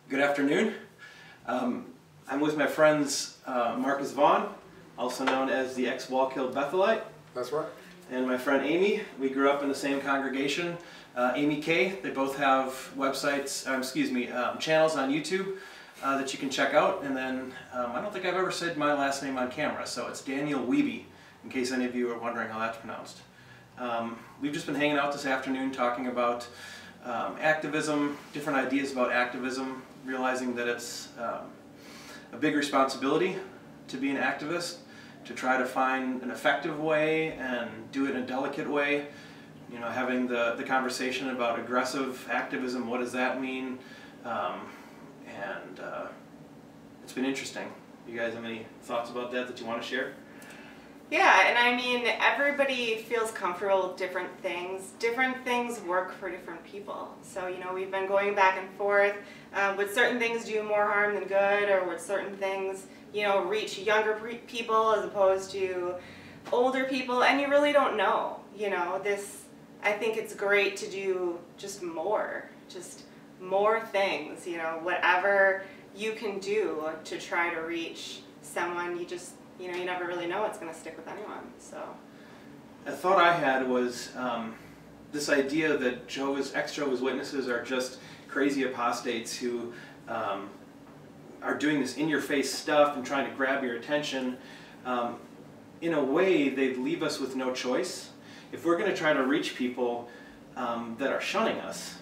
Good afternoon. I'm with my friends Marcus Vaughn, also known as the ex-Wallkill Bethelite. That's right. And my friend Amy. We grew up in the same congregation. Amy K. They both have websites, channels on YouTube that you can check out. And then I don't think I've ever said my last name on camera, so it's Daniel Wiebe, in case any of you are wondering how that's pronounced. We've just been hanging out this afternoon talking about activism, different ideas about activism, realizing that it's a big responsibility to be an activist, to try to find an effective way and do it in a delicate way. You know, having the conversation about aggressive activism, what does that mean? It's been interesting. You guys have any thoughts about that you want to share? Yeah, and I mean, everybody feels comfortable with different things. Different things work for different people. So, you know, we've been going back and forth. Would certain things do more harm than good, or would certain things, you know, reach younger people as opposed to older people? And you really don't know, you know. I think it's great to do just more things, you know, whatever you can do to try to reach someone. You know, you never really know what's going to stick with anyone. So, a thought I had was this idea that ex-Jehovah's Witnesses are just crazy apostates who are doing this in-your-face stuff and trying to grab your attention. In a way, they leave us with no choice. If we're going to try to reach people that are shunning us,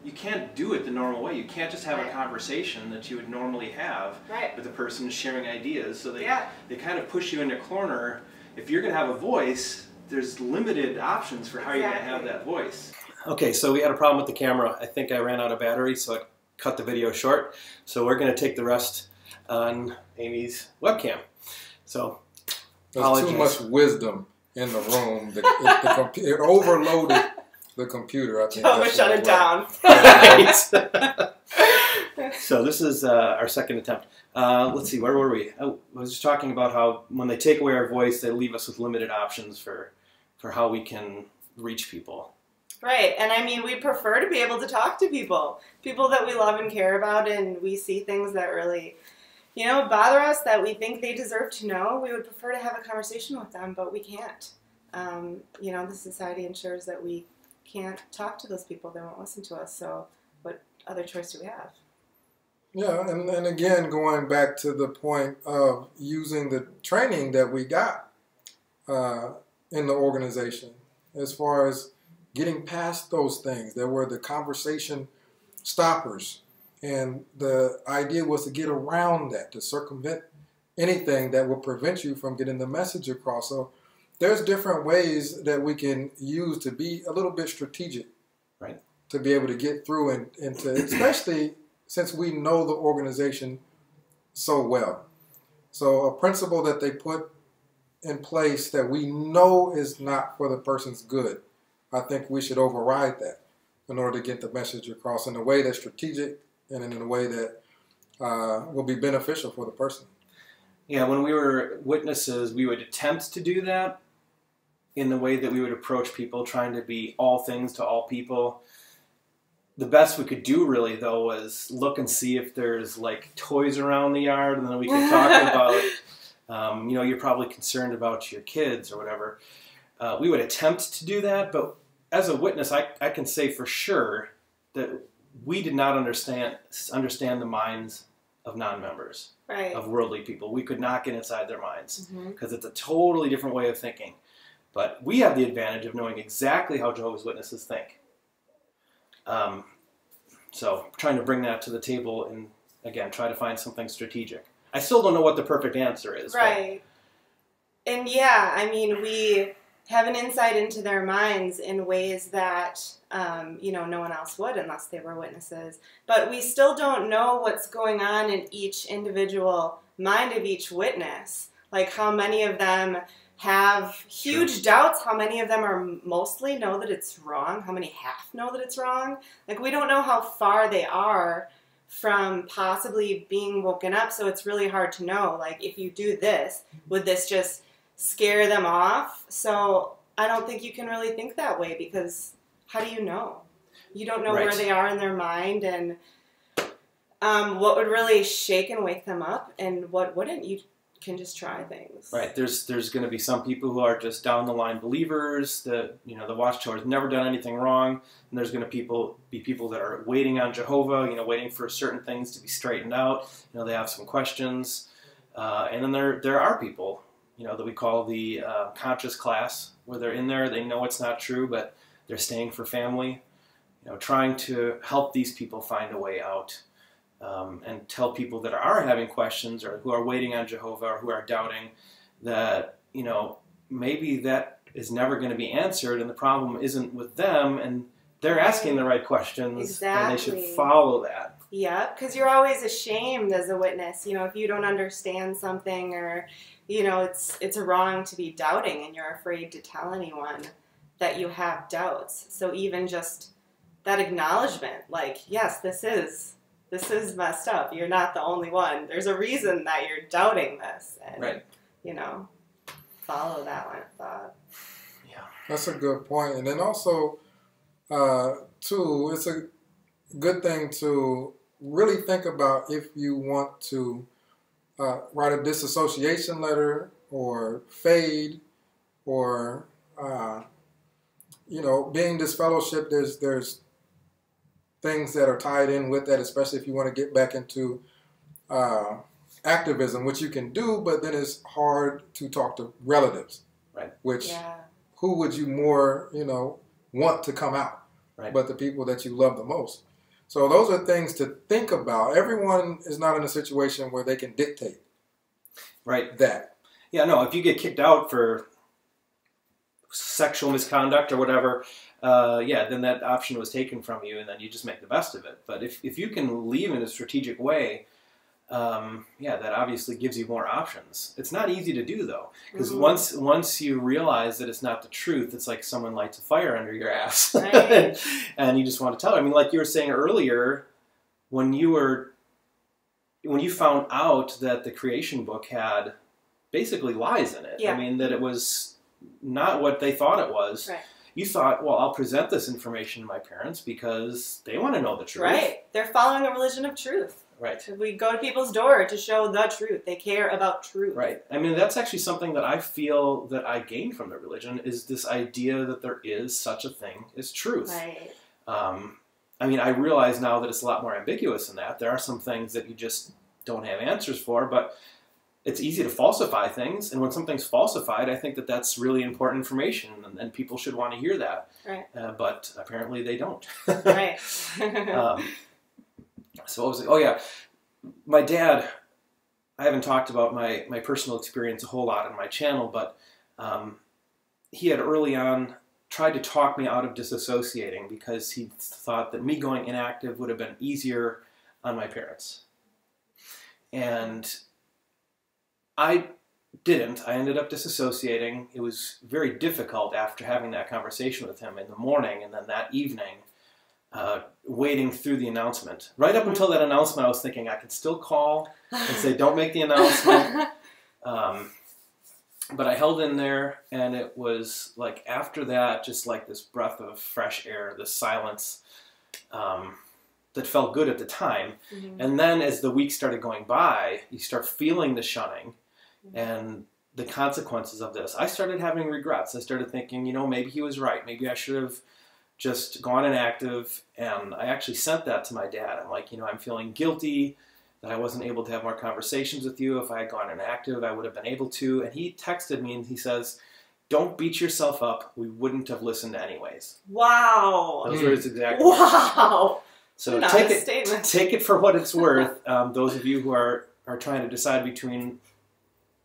you can't do it the normal way. You can't just have a conversation that you would normally have with a person sharing ideas. So they kind of push you in a corner. If you're going to have a voice, there's limited options for how you're going to have that voice. Okay, so we had a problem with the camera. I think I ran out of battery, so I cut the video short. So we're going to take the rest on Amy's webcam. So, there's too much wisdom in the room. It overloaded the computer. I think Jehovah shut it down. So this is our second attempt. Let's see, where were we? I was just talking about how when they take away our voice, they leave us with limited options for how we can reach people. Right, and I mean, we prefer to be able to talk to people that we love and care about, and we see things that really, you know, bother us, that we think they deserve to know. We would prefer to have a conversation with them, but we can't. You know, the society ensures that we can't talk to those people. They won't listen to us. So what other choice do we have? Yeah, and again, going back to the point of using the training that we got in the organization, as far as getting past those things. There were the conversation stoppers, and the idea was to get around that, to circumvent anything that will prevent you from getting the message across. So there's different ways that we can use to be a little bit strategic, right? To be able to get through and to, especially since we know the organization so well. So a principle that they put in place that we know is not for the person's good, I think we should override that in order to get the message across in a way that's strategic and in a way that will be beneficial for the person. Yeah, when we were witnesses, we would attempt to do that in the way that we would approach people, trying to be all things to all people. The best we could do, really, though, was look and see if there's, like, toys around the yard, and then we could talk about, you know, you're probably concerned about your kids or whatever. We would attempt to do that, but as a witness, I can say for sure that we did not understand the minds of non-members, of worldly people. We could not get inside their minds because it's a totally different way of thinking. But we have the advantage of knowing exactly how Jehovah's Witnesses think. So trying to bring that to the table and, again, try to find something strategic. I still don't know what the perfect answer is. Right. And yeah, I mean, we have an insight into their minds in ways that, you know, no one else would unless they were witnesses. But we still don't know what's going on in each individual mind of each witness. Like how many of them have huge doubts, how many of them are mostly know that it's wrong, how many half know that it's wrong. Like we don't know how far they are from possibly being woken up, so it's really hard to know, like, if you do this, would this just scare them off? So I don't think you can really think that way, because how do you know? You don't know where they are in their mind, and what would really shake and wake them up, and what wouldn't. You can just try things. Right. There's going to be some people who are just down the line believers that, you know, the Watchtower has never done anything wrong, and there's going to be people that are waiting on Jehovah, you know, waiting for certain things to be straightened out. You know, they have some questions, and then there are people, you know, that we call the conscious class, where they're in there, they know it's not true, but they're staying for family, you know, trying to help these people find a way out. And tell people that are having questions or who are waiting on Jehovah or who are doubting that, you know, maybe that is never going to be answered and the problem isn't with them and they're asking the right questions. Exactly. And they should follow that. Yeah, because you're always ashamed as a witness, you know, if you don't understand something or, you know, it's wrong to be doubting and you're afraid to tell anyone that you have doubts. So even just that acknowledgement, like, yes, this is messed up. You're not the only one. There's a reason that you're doubting this. And, right. You know, follow that line of thought. Yeah. That's a good point. And then also, too, it's a good thing to really think about if you want to write a disassociation letter or fade or, you know, being disfellowship, there's things that are tied in with that, especially if you want to get back into activism, which you can do, but then it's hard to talk to relatives. Right. Which, who would you more, you know, want to come out? Right. But the people that you love the most. So those are things to think about. Everyone is not in a situation where they can dictate. Right. That. Yeah, no, if you get kicked out for sexual misconduct or whatever, then that option was taken from you, and then you just make the best of it. But if you can leave in a strategic way, that obviously gives you more options. It's not easy to do, though, because once you realize that it's not the truth, it's like someone lights a fire under your ass, right. and you just want to tell it. I mean, like you were saying earlier, when you found out that the creation book had basically lies in it. Yeah. I mean, that it was not what they thought it was. Right. You thought, well, I'll present this information to my parents because they want to know the truth. Right. They're following a religion of truth. Right. We go to people's door to show the truth. They care about truth. Right. I mean, that's actually something that I feel that I gained from the religion, is this idea that there is such a thing as truth. Right. I mean, I realize now that it's a lot more ambiguous than that. There are some things that you just don't have answers for, but it's easy to falsify things, and when something's falsified, I think that that's really important information, and people should want to hear that. Right. But apparently they don't. Right. So what was it? Oh, yeah. My dad, I haven't talked about my personal experience a whole lot on my channel, but he had early on tried to talk me out of disassociating because he thought that me going inactive would have been easier on my parents. And I didn't. I ended up disassociating. It was very difficult after having that conversation with him in the morning and then that evening, waiting through the announcement. Right up until that announcement, I was thinking I could still call and say, don't make the announcement. But I held in there, and it was like after that, just like this breath of fresh air, this silence that felt good at the time. Mm-hmm. And then as the weeks started going by, you start feeling the shunning and the consequences of this. I started having regrets. I started thinking, maybe he was right. Maybe I should have just gone inactive. And I actually sent that to my dad. I'm like, I'm feeling guilty that I wasn't able to have more conversations with you. If I had gone inactive, I would have been able to. And he texted me and he says, don't beat yourself up. We wouldn't have listened anyways. Wow. Those were his exact words. Wow. So take it for what it's worth. Those of you who are trying to decide between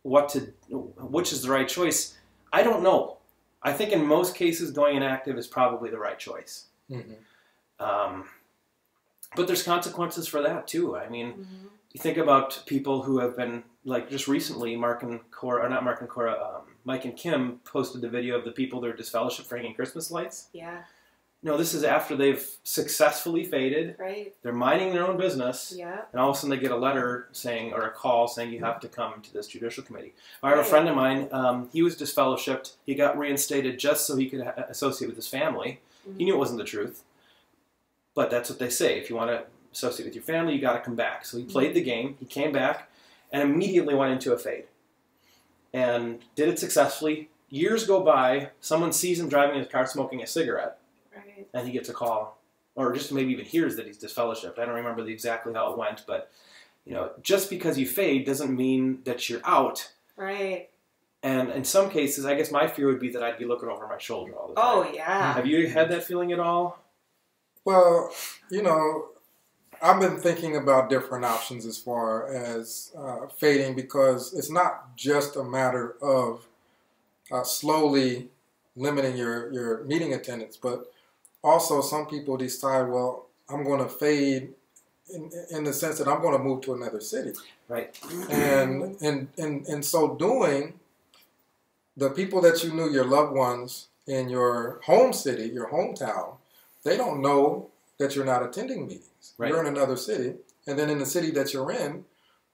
which is the right choice, I don't know. I think in most cases going inactive is probably the right choice. Mm-hmm. But there's consequences for that too. I mean, you think about people who have been, like just recently, Mike and Kim posted the video of the people that are disfellowship for hanging Christmas lights. Yeah. This is after they've successfully faded. Right. They're minding their own business. Yeah. And all of a sudden they get a letter saying, or a call saying, you have to come to this judicial committee. I have a friend of mine, he was disfellowshipped. He got reinstated just so he could associate with his family. Mm-hmm. He knew it wasn't the truth. But that's what they say. If you want to associate with your family, you got to come back. So he played the game, he came back, and immediately went into a fade. And did it successfully. Years go by, someone sees him driving his car smoking a cigarette, Right. and he gets a call, or just maybe even hears that he's disfellowshipped. I don't remember exactly how it went, but you know, just because you fade doesn't mean that you're out. Right. And in some cases, I guess my fear would be that I'd be looking over my shoulder all the time. Oh, yeah. Have you had that feeling at all? Well, you know, I've been thinking about different options as far as fading, because it's not just a matter of slowly limiting your meeting attendance, but also some people decide, well, I'm going to fade in the sense that I'm going to move to another city. Right. And in so doing, the people that you knew, your loved ones in your home city, your hometown, they don't know that you're not attending meetings. Right. You're in another city, and then in the city that you're in,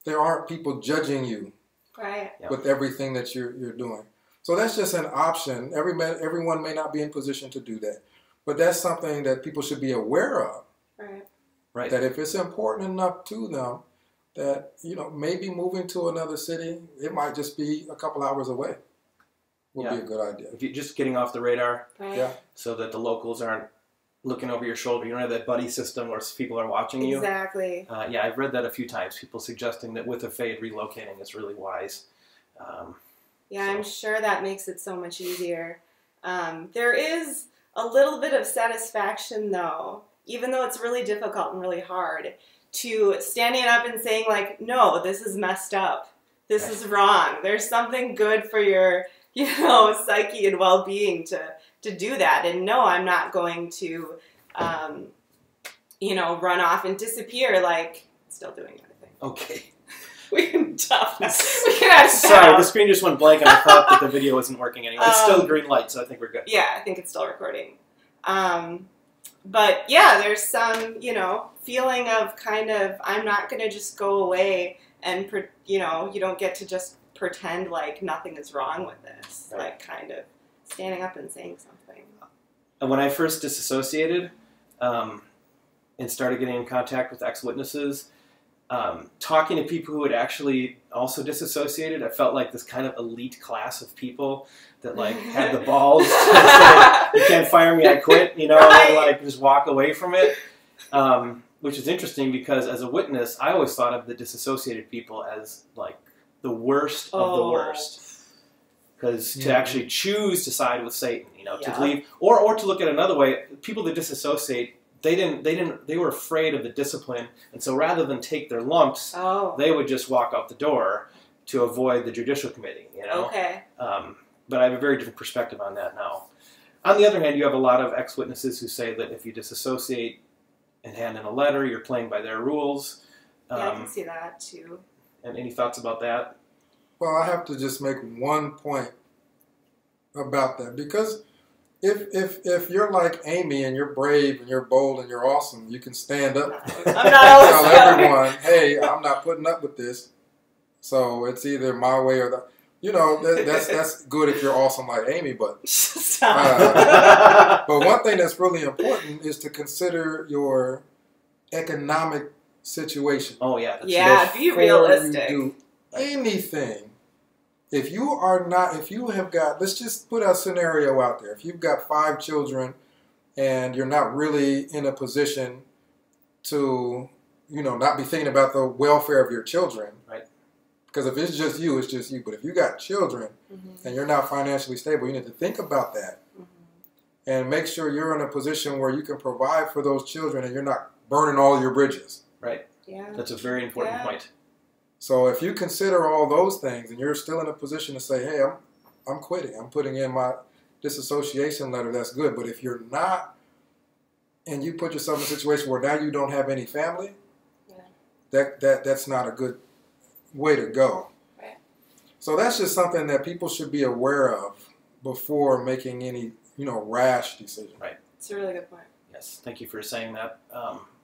there aren't people judging you Right. with everything that you're doing. So that's just an option. Everyone may not be in position to do that, but that's something that people should be aware of. Right. Right. That if it's important enough to them, that, you know, maybe moving to another city, it might just be a couple hours away. Would be a good idea. If you're just getting off the radar, Right. Yeah. so that the locals aren't looking over your shoulder. You don't have that buddy system where people are watching you. Exactly. Yeah, I've read that a few times. People suggesting that with a fade, relocating is really wise. Yeah, I'm sure that makes it so much easier. There is a little bit of satisfaction, though, even though it's really difficult and really hard, to standing up and saying, like, no, this is messed up. This is wrong. There's something good for your, you know, psyche and well-being to do that. And no, I'm not going to, you know, run off and disappear like still doing anything. Okay. We can tough. We can add Sorry, the screen just went blank and I thought that the video wasn't working anyway. It's still green light, so I think we're good. Yeah, I think it's still recording. But yeah, there's some, you know, feeling of kind of, I'm not going to just go away and, you know, you don't get to just pretend like nothing is wrong with this. Right. Like kind of standing up and saying something. And when I first disassociated and started getting in contact with ex-witnesses, talking to people who had actually also disassociated, I felt like this kind of elite class of people that like had the balls to say, you can't fire me, I quit, you know, and like just walk away from it. Which is interesting because as a witness, I always thought of the disassociated people as like the worst of the worst. Because to actually choose to side with Satan, you know, to leave, or to look at another way, people that disassociate, they were afraid of the discipline, and so rather than take their lumps, they would just walk out the door to avoid the judicial committee, you know. Okay. But I have a very different perspective on that now. On the other hand, you have a lot of ex-witnesses who say that if you disassociate and hand in a letter, you're playing by their rules. Yeah, I can see that too. And any thoughts about that? Well, I have to just make one point about that, because if you're like Amy and you're brave and you're bold and you're awesome, you can stand up and tell everyone, hey, I'm not putting up with this. So it's either my way or the, you know, that's good if you're awesome like Amy, but but one thing that's really important is to consider your economic situation. Oh yeah, yeah, be realistic. You do anything. If you are not, if you have got, let's just put a scenario out there. If you've got 5 children and you're not really in a position to, you know, not be thinking about the welfare of your children. Right. Because if it's just you, it's just you. But if you got children and you're not financially stable, you need to think about that and make sure you're in a position where you can provide for those children and you're not burning all your bridges. Right. Yeah. That's a very important point. So if you consider all those things and you're still in a position to say, hey, I'm quitting, I'm putting in my disassociation letter, that's good. But if you're not, and you put yourself in a situation where now you don't have any family, that's not a good way to go. Right. So that's just something that people should be aware of before making any, you know, rash decision. Right. It's a really good point. Yes, thank you for saying that.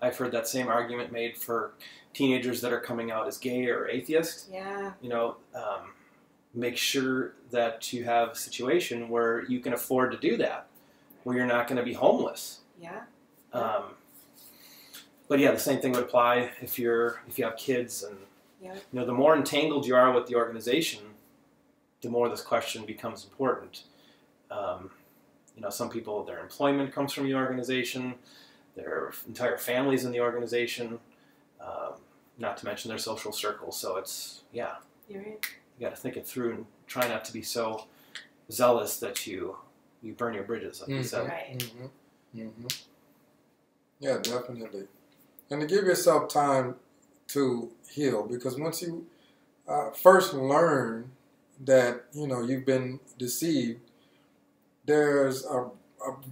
I've heard that same argument made for teenagers that are coming out as gay or atheist. Yeah. You know, make sure that you have a situation where you can afford to do that, where you're not going to be homeless. Yeah. But yeah, the same thing would apply if you have kids, and Yep. you know, the more entangled you are with the organization, the more this question becomes important. You know, some people, their employment comes from the organization, their entire families in the organization, not to mention their social circles. So it's, yeah, You're right. you got to think it through and try not to be so zealous that you burn your bridges, like you said. Right. Mm-hmm. Mm-hmm. Yeah, definitely. And to give yourself time to heal, because once you first learn that, you know, you've been deceived, there's a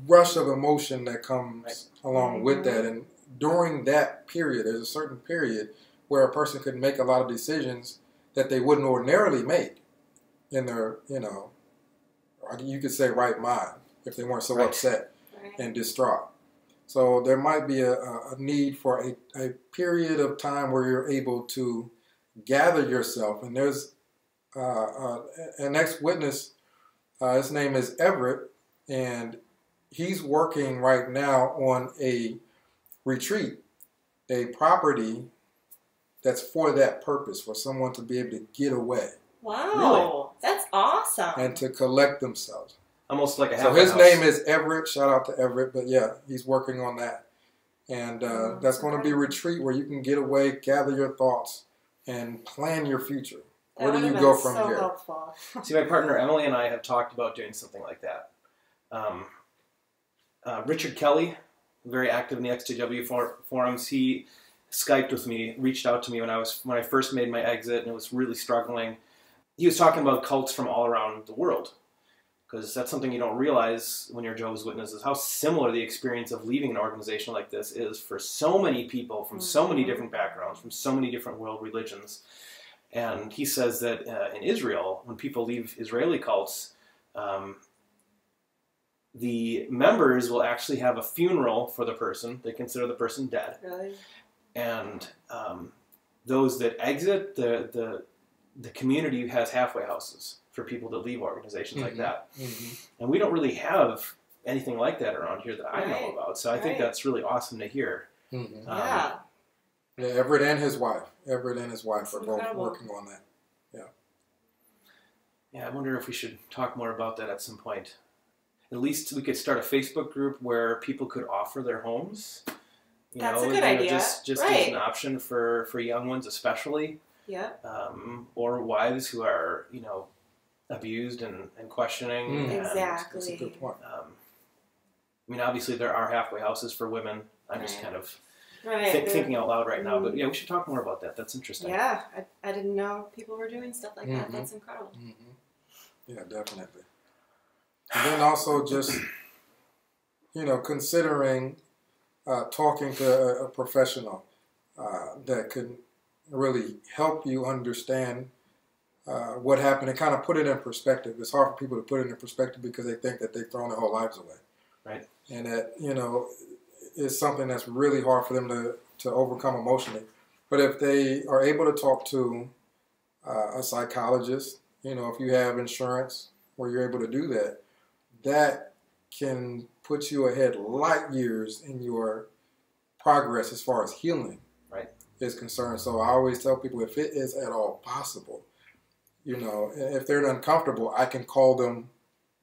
rush of emotion that comes along with that. And during that period, there's a certain period where a person could make a lot of decisions that they wouldn't ordinarily make in their, you know, you could say right mind, if they weren't so upset and distraught. So there might be a need for a period of time where you're able to gather yourself. And there's an ex-witness, his name is Everett, and he's working right now on a retreat, a property that's for that purpose, for someone to be able to get away. Wow, Really? That's awesome. And to collect themselves. Almost like a So his name is Everett. Shout out to Everett. But yeah, he's working on that. And that's going to be a retreat where you can get away, gather your thoughts, and plan your future. Where do you go from here? Helpful. See, my partner Emily and I have talked about doing something like that. Richard Kelly, very active in the XTW forums, he Skyped with me, reached out to me when I first made my exit and was really struggling. He was talking about cults from all around the world, because that's something you don't realize when you're Jehovah's Witness, is how similar the experience of leaving an organization like this is for so many people from so many different backgrounds, from so many different world religions. And he says that in Israel, when people leave Israeli cults, the members will actually have a funeral for the person. They consider the person dead. Really? And those that exit, the community has halfway houses for people that leave organizations like that. And we don't really have anything like that around here that I know about. So I think that's really awesome to hear. Yeah. Yeah, Everett and his wife. Everett and his wife are both working on that. Yeah. Yeah, I wonder if we should talk more about that at some point. At least we could start a Facebook group where people could offer their homes. That's a good idea. Just as an option for young ones, especially. Yeah. Or wives who are, abused and questioning. Exactly. That's a good point. I mean, obviously there are halfway houses for women. I'm just kind of thinking out loud right now. But yeah, we should talk more about that. That's interesting. Yeah, I didn't know people were doing stuff like that. That's incredible. Yeah, definitely. And then also just, considering talking to a professional that could really help you understand what happened and kind of put it in perspective. It's hard for people to put it in perspective because they think that they've thrown their whole lives away. Right. And that, it's something that's really hard for them to overcome emotionally. But if they are able to talk to a psychologist, if you have insurance where you're able to do that, that can put you ahead light years in your progress as far as healing is concerned. So I always tell people, if it is at all possible, if they're uncomfortable, I can call them,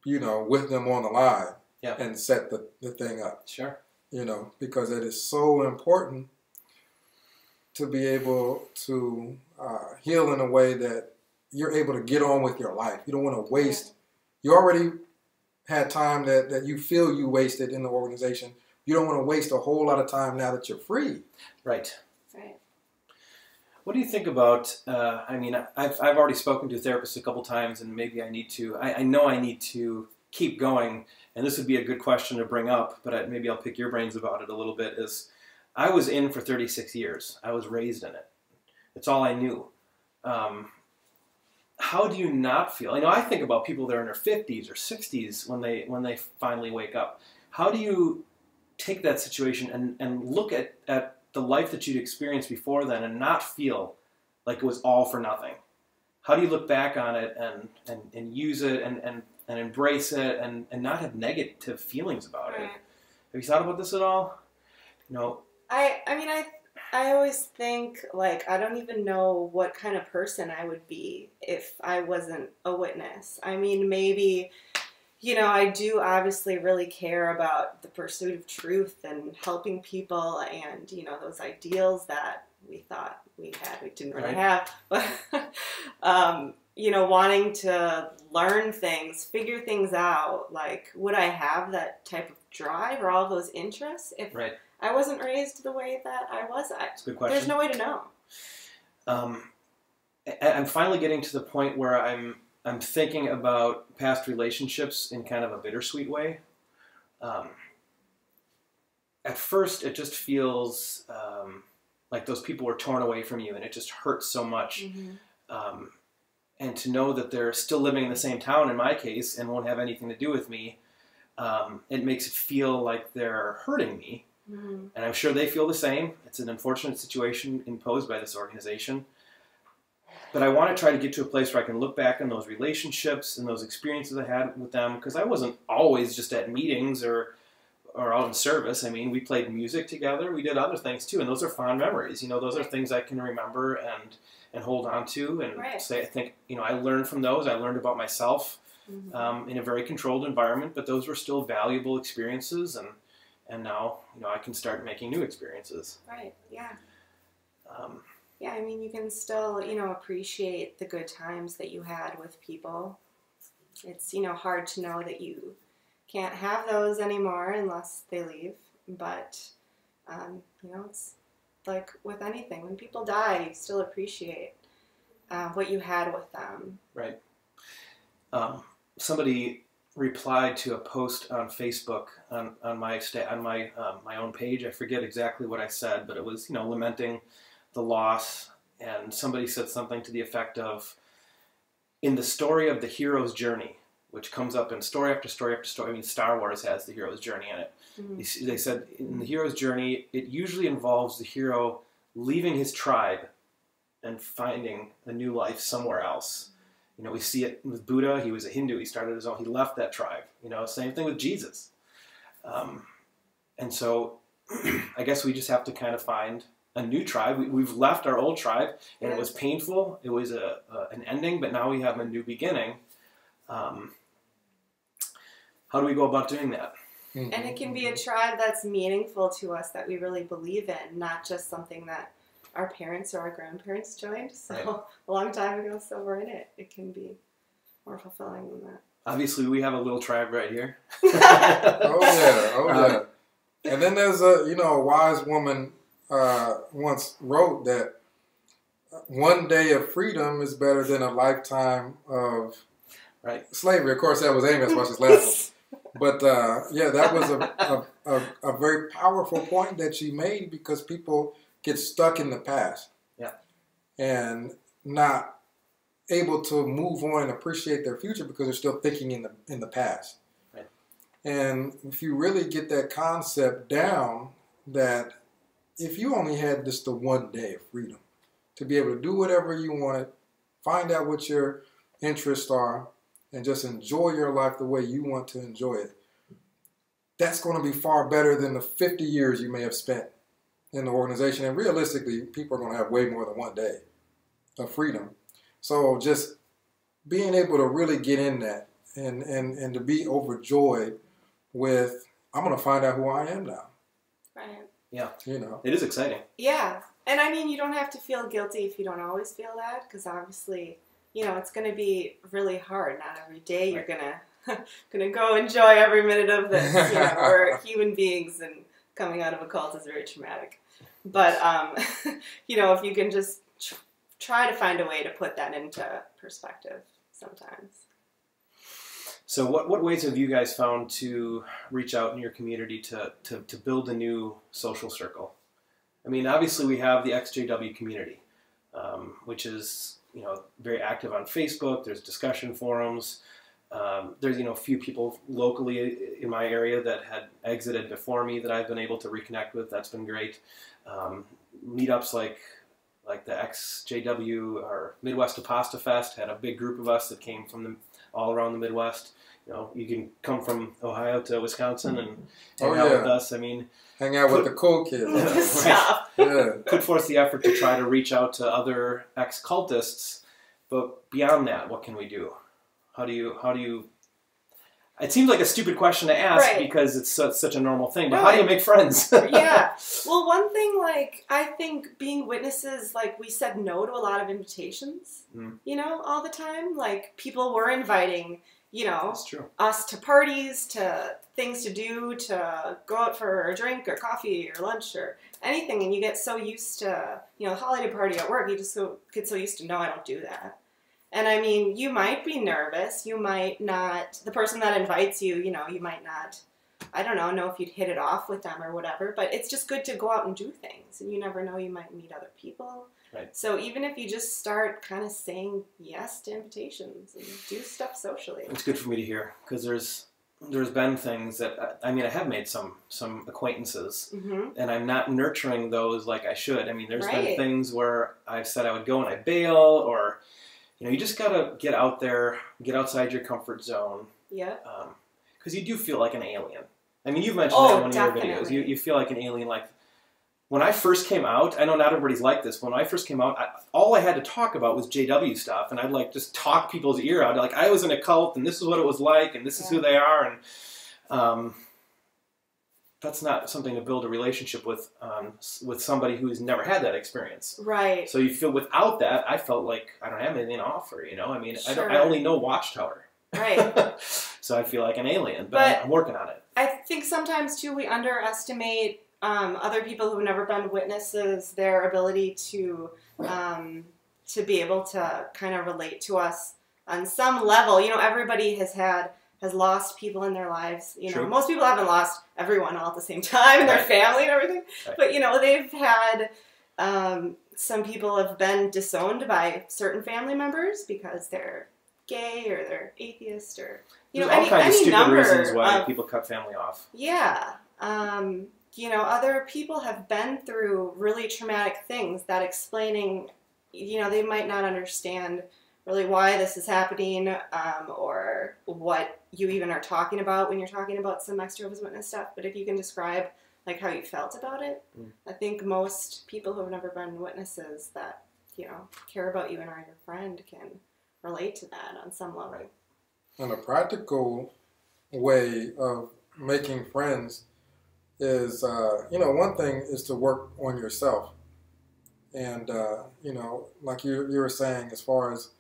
with them on the line and set the thing up. Sure. Because it is so important to be able to heal in a way that you're able to get on with your life. You don't want to waste. You already had time that you feel you wasted in the organization. You don't want to waste a whole lot of time now that you're free. Right. What do you think about, I've already spoken to a therapist a couple times, and maybe I need to, I know I need to keep going, and this would be a good question to bring up, but maybe I'll pick your brains about it a little bit, is I was in for 36 years. I was raised in it. It's all I knew. How do you not feel? I think about people that are in their 50s or 60s when they finally wake up. How do you take that situation and look at the life that you'd experienced before then and not feel like it was all for nothing? How do you look back on it and use it and embrace it and not have negative feelings about it? Have you thought about this at all? I mean, I always think, like, I don't even know what kind of person I would be if I wasn't a witness. I mean, maybe, you know, I do obviously really care about the pursuit of truth and helping people and, you know, those ideals that we thought we had, we didn't really have. But, you know, wanting to learn things, figure things out, like, would I have that type of drive or all those interests if I wasn't raised the way that I was? That's a good question. There's no way to know. I'm finally getting to the point where I'm thinking about past relationships in kind of a bittersweet way. At first, it just feels like those people were torn away from you, and it just hurts so much. Mm-hmm. And to know that they're still living in the same town, in my case, and won't have anything to do with me, it makes it feel like they're hurting me. Mm-hmm. And I'm sure they feel the same. It's an unfortunate situation imposed by this organization. But I want to try to get to a place where I can look back on those relationships and those experiences I had with them, because I wasn't always just at meetings or out in service. I mean, we played music together. We did other things too, and those are fond memories. You know, those are things I can remember and hold on to and say, I think, you know, I learned from those. I learned about myself in a very controlled environment, but those were still valuable experiences, and now, you know, I can start making new experiences. Right, yeah. Yeah, I mean, you can still, you know, appreciate the good times that you had with people. It's, you know, hard to know that you can't have those anymore unless they leave. But, you know, it's like with anything. When people die, you still appreciate what you had with them. Right. Somebody replied to a post on Facebook on my own page. I forget exactly what I said, but it was, you know, lamenting the loss, and somebody said something to the effect of, in the story of the hero's journey, which comes up in story after story after story. I mean, Star Wars has the hero's journey in it. Mm-hmm. They said in the hero's journey, it usually involves the hero leaving his tribe and finding a new life somewhere else. You know, we see it with Buddha. He was a Hindu. He started his own. He left that tribe. You know, same thing with Jesus. And so I guess we just have to kind of find a new tribe. We've left our old tribe, and it was painful. It was an ending, but now we have a new beginning. How do we go about doing that? And it can be a tribe that's meaningful to us, that we really believe in, not just something that our parents or our grandparents joined a long time ago, so we're in it. It can be more fulfilling than that. Obviously, we have a little tribe right here. Oh yeah. And then there's a wise woman once wrote that one day of freedom is better than a lifetime of slavery. Of course, that was Amy. That's why she's laughing. But that was a very powerful point that she made, because people get stuck in the past, and not able to move on and appreciate their future because they're still thinking in the past. Right. And if you really get that concept down, that if you only had just the one day of freedom to be able to do whatever you wanted, find out what your interests are, and just enjoy your life the way you want to enjoy it, that's going to be far better than the 50 years you may have spent in the organization. And realistically, people are going to have way more than one day of freedom. So just being able to really get in that and to be overjoyed with, I'm going to find out who I am now. Right. Yeah. You know. It is exciting. Yeah. And I mean, you don't have to feel guilty if you don't always feel that, because obviously, you know, it's going to be really hard. Not every day you're gonna go enjoy every minute of this. You know, we're human beings, and coming out of a cult is very traumatic. But you know, if you can just try to find a way to put that into perspective sometimes. So what ways have you guys found to reach out in your community to build a new social circle? I mean, obviously we have the XJW community, which is, you know, very active on Facebook. There's discussion forums. There's, you know, a few people locally in my area that had exited before me that I've been able to reconnect with. That's been great. Meetups like the XJW or Midwest Apasta Fest had a big group of us that came from all around the Midwest. You know, you can come from Ohio to Wisconsin and Oh, hang out yeah. with us. I mean, Hang out with the cool kids. Stop. Yeah. put forth the effort to try to reach out to other ex-cultists, but beyond that, what can we do? How do you? It seems like a stupid question to ask Right. because it's such a normal thing. But No, how do you make friends? Yeah. Well, one thing, like, I think being witnesses, like, we said no to a lot of invitations, you know, all the time. Like, people were inviting, you know, That's true. us to parties, to things to do, to go out for a drink or coffee or lunch or anything. And you get so used to, you know, holiday party at work, you just get so used to, no, I don't do that. And I mean, you might be nervous. You might not, the person that invites you, you know, you might not, I don't know if you'd hit it off with them or whatever, but it's just good to go out and do things. And you never know, you might meet other people. Right. So even if you just start kind of saying yes to invitations and do stuff socially. It's good for me to hear because there's been things that, I mean, I have made some acquaintances and I'm not nurturing those like I should. I mean, there's been things where I've said I would go and I bail, or, you know, you just got to get out there, get outside your comfort zone. Yeah. Because you do feel like an alien. I mean, you've mentioned that in one of your videos. Definitely. You feel like an alien. Like, when I first came out, I know not everybody's like this, but when I first came out, all I had to talk about was JW stuff, and I'd, like, just talk people's ear out. Like, I was in a cult, and this is what it was like, and this is who they are, and that's not something to build a relationship with somebody who's never had that experience. Right. So you feel, without that, I felt like I don't have anything to offer, you know? I mean, Sure. I only know Watchtower. Right. So I feel like an alien, but I'm working on it. I think sometimes, too, we underestimate other people who've never been witnesses, their ability to be able to kind of relate to us on some level. You know, everybody has lost people in their lives. You know, True. most people haven't lost everyone all at the same time, and their family and everything. Right. But, you know, they've had, some people have been disowned by certain family members because they're gay or they're atheist or, you There's know, all kinds of any stupid number reasons why of, people cut family off. yeah. You know, other people have been through really traumatic things that explaining, you know, they might not understand really why this is happening, or what you even are talking about when you're talking about some extrovert witness stuff. But if you can describe, like, how you felt about it, I think most people who have never been witnesses that, you know, care about you and are your friend can relate to that on some level. Right. And a practical way of making friends is, you know, one thing is to work on yourself. And, you know, like you were saying, as far as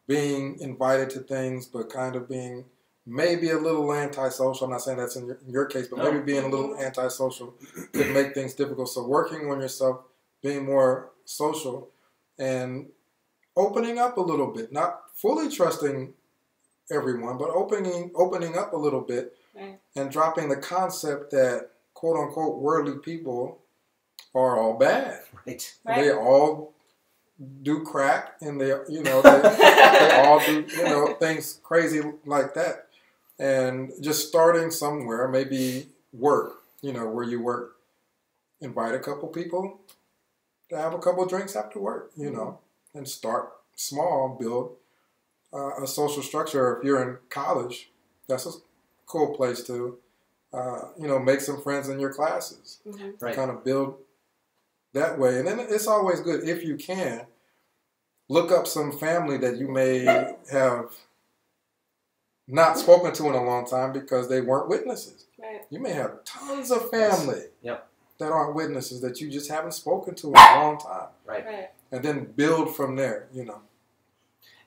being invited to things, but kind of being maybe a little antisocial. I'm not saying that's in your case, but maybe being a little antisocial could make things difficult. So working on yourself, being more social, and opening up a little bit, not fully trusting everyone, but opening up a little bit, Right. and dropping the concept that quote unquote worldly people are all bad. Right. They all do crack, and they all do, you know, things crazy like that. And just starting somewhere, maybe work, you know, where you work, invite a couple people to have a couple drinks after work, you know, and start small, build a social structure. If you're in college, that's a cool place to, you know, make some friends in your classes. Right. Kind of build that way. And then it's always good, if you can, look up some family that you may have not spoken to in a long time because they weren't witnesses. Right. You may have tons of family Yep. that aren't witnesses that you just haven't spoken to in a long time. Right. Right. And then build from there, you know.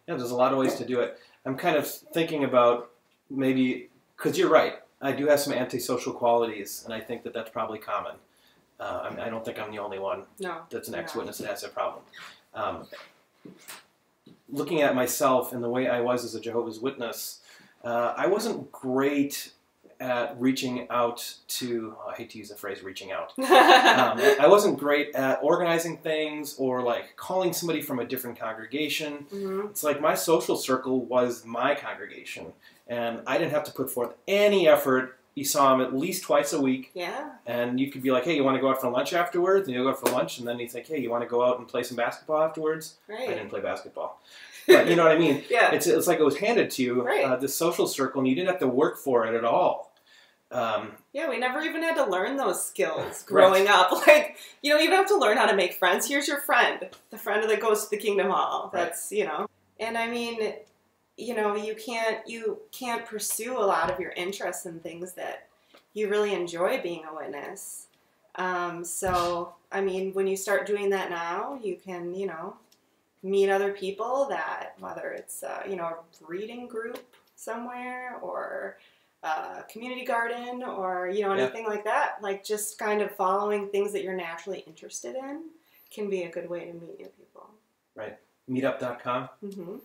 Yeah, there's a lot of ways to do it. I'm kind of thinking about maybe, because you're right, I do have some antisocial qualities, and I think that that's probably common. I don't think I'm the only one that's an ex-witness that has that problem. Looking at myself and the way I was as a Jehovah's Witness, I wasn't great at reaching out to, I hate to use the phrase reaching out. I wasn't great at organizing things or like calling somebody from a different congregation. It's like my social circle was my congregation, and I didn't have to put forth any effort you saw him at least twice a week. Yeah. And you could be like, hey, you want to go out for lunch afterwards? And you'll go out for lunch, and then you think, hey, you want to go out and play some basketball afterwards? Right. I didn't play basketball. But you know what I mean? Yeah. It's like it was handed to you, Right. this social circle, and you didn't have to work for it at all. Yeah, we never even had to learn those skills growing up. Like, you don't even have to learn how to make friends. Here's your friend, the friend that goes to the Kingdom Hall. That's, you know. And I mean, you know, you can't pursue a lot of your interests and things that you really enjoy being a witness. So, I mean, when you start doing that now, you can, you know, meet other people that, whether it's, you know, a reading group somewhere or a community garden or, you know, anything like that. Like, just kind of following things that you're naturally interested in can be a good way to meet new people. Right. Meetup.com. Mm-hmm.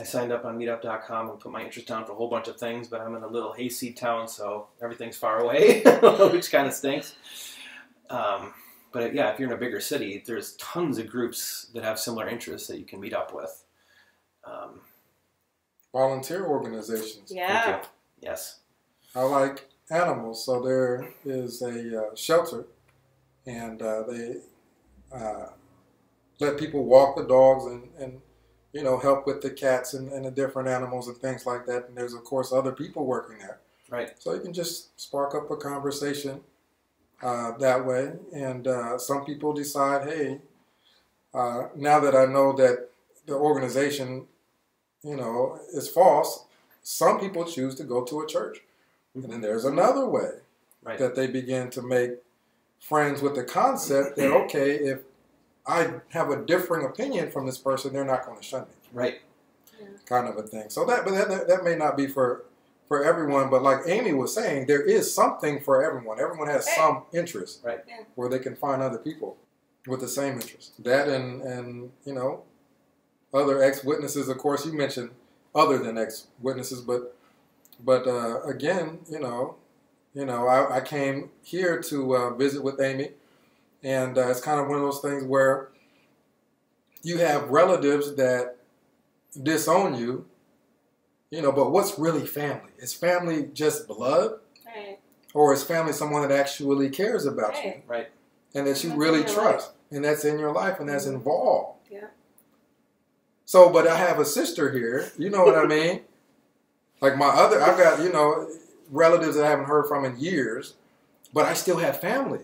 I signed up on Meetup.com and put my interest down for a whole bunch of things, but I'm in a little hayseed town, so everything's far away, which kind of stinks. But yeah, if you're in a bigger city, there's tons of groups that have similar interests that you can meet up with. Volunteer organizations. Yeah. Thank you. Yes. I like animals, so there is a shelter, and they let people walk the dogs and you know, help with the cats and the different animals and things like that. And there's, of course, other people working there. Right. So you can just spark up a conversation that way. And some people decide, hey, now that I know that the organization, you know, is false, some people choose to go to a church. And then there's another way that they begin to make friends with the concept that, okay, if I have a differing opinion from this person, they're not going to shun me. Right. Yeah. Kind of a thing. So that may not be for everyone, but like Amy was saying, there is something for everyone. Everyone has some interest where they can find other people with the same interest. That and you know, other ex-witnesses, of course, you mentioned other than ex-witnesses, but again, you know, I came here to visit with Amy. And it's kind of one of those things where you have relatives that disown you, you know, but what's really family? Is family just blood? Right. Or is family someone that actually cares about you? Right. And that you really trust. And that's in your life and that's involved. Yeah. So, but I have a sister here, you know what I mean? Like I've got, you know, relatives that I haven't heard from in years, but I still have family.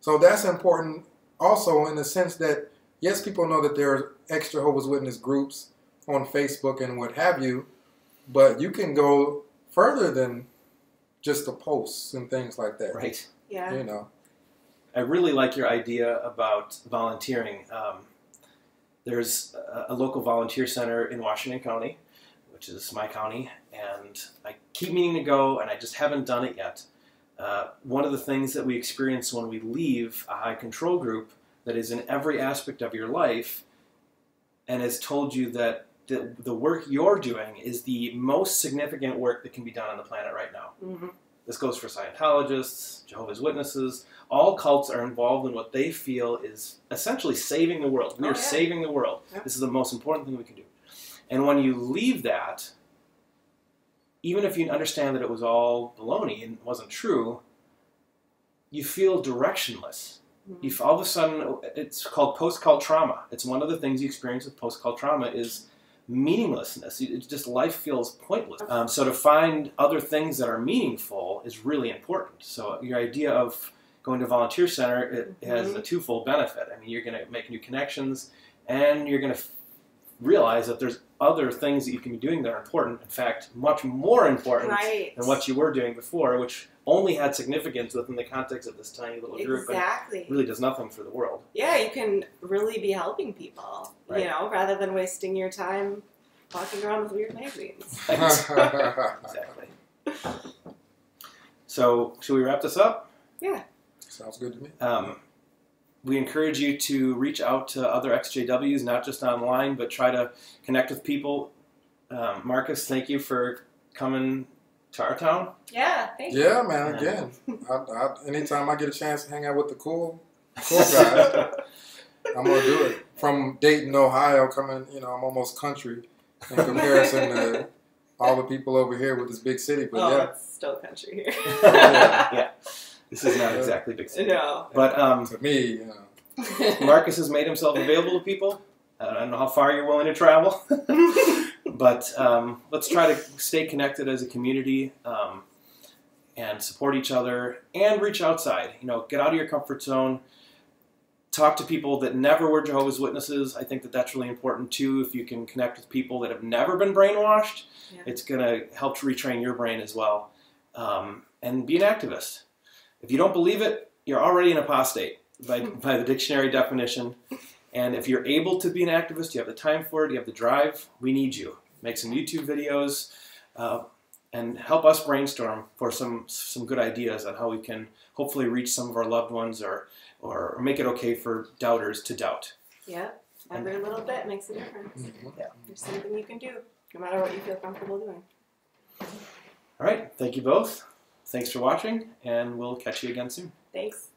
So that's important also in the sense that, yes, people know that there are extra Jehovah's Witness groups on Facebook and what have you, but you can go further than just the posts and things like that. Right. Yeah. You know. I really like your idea about volunteering. There's a local volunteer center in Washington County, which is my county, and I keep meaning to go, and I just haven't done it yet. One of the things that we experience when we leave a high control group that is in every aspect of your life and has told you that the work you're doing is the most significant work that can be done on the planet right now. Mm-hmm. This goes for Scientologists, Jehovah's Witnesses. All cults are involved in what they feel is essentially saving the world. We are saving the world. Yep. This is the most important thing we can do. And when you leave that, even if you understand that it was all baloney and wasn't true, you feel directionless. Mm-hmm. All of a sudden, it's called post-cult trauma. It's one of the things you experience with post-cult trauma is meaninglessness. It's just life feels pointless. So to find other things that are meaningful is really important. So your idea of going to a volunteer center, it has a twofold benefit. I mean, you're going to make new connections, and you're going to realize that there's other things that you can be doing that are important. In fact, much more important than what you were doing before, which only had significance within the context of this tiny little group. Exactly. And really does nothing for the world. Yeah, you can really be helping people, you know, rather than wasting your time walking around with weird magazines. Exactly. So, should we wrap this up? Yeah. Sounds good to me. We encourage you to reach out to other XJWs, not just online, but try to connect with people. Marcus, thank you for coming to our town. Yeah, thank you. Yeah, man, again. Anytime I get a chance to hang out with the cool guys, I'm going to do it. From Dayton, Ohio, coming, you know, I'm almost country in comparison to all the people over here with this big city. But yeah, it's still country here. Yeah, this is not exactly big city. No. But to me, Marcus has made himself available to people. I don't know how far you're willing to travel, but let's try to stay connected as a community and support each other and reach outside. You know, get out of your comfort zone. Talk to people that never were Jehovah's Witnesses. I think that that's really important too. If you can connect with people that have never been brainwashed, it's going to help to retrain your brain as well. And be an activist. If you don't believe it, you're already an apostate by the dictionary definition. And if you're able to be an activist, you have the time for it, you have the drive, we need you. Make some YouTube videos and help us brainstorm for some good ideas on how we can hopefully reach some of our loved ones or make it okay for doubters to doubt. Yeah, every little bit makes a difference. Yeah. There's something you can do, no matter what you feel comfortable doing. All right, thank you both. Thanks for watching, and we'll catch you again soon. Thanks.